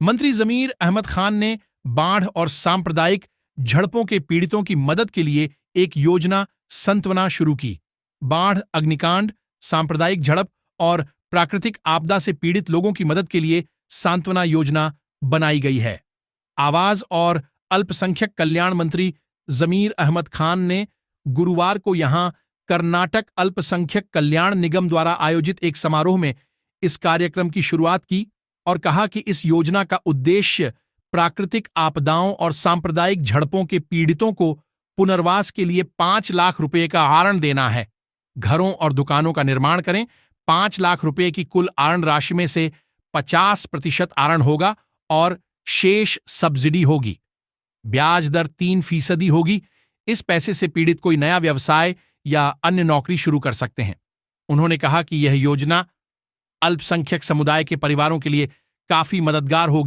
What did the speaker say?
मंत्री जमीर अहमद खान ने बाढ़ और सांप्रदायिक झड़पों के पीड़ितों की मदद के लिए एक योजना संत्वना शुरू की। बाढ़, अग्निकांड, सांप्रदायिक झड़प और प्राकृतिक आपदा से पीड़ित लोगों की मदद के लिए सांत्वना योजना बनाई गई है। आवास और अल्पसंख्यक कल्याण मंत्री जमीर अहमद खान ने गुरुवार को यहां कर्नाटक अल्पसंख्यक कल्याण निगम द्वारा आयोजित एक समारोह में इस कार्यक्रम की शुरुआत की और कहा कि इस योजना का उद्देश्य प्राकृतिक आपदाओं और सांप्रदायिक झड़पों के पीड़ितों को पुनर्वास के लिए 5 लाख रुपए का आरण देना है। घरों और दुकानों का निर्माण करें। 5 लाख रुपए की कुल आरण राशि में से 50% आरण होगा और शेष सब्सिडी होगी। ब्याज दर 3% होगी। इस पैसे से पीड़ित कोई नया व्यवसाय या अन्य नौकरी शुरू कर सकते हैं। उन्होंने कहा कि यह योजना अल्पसंख्यक समुदाय के परिवारों के लिए काफी मददगार होगी।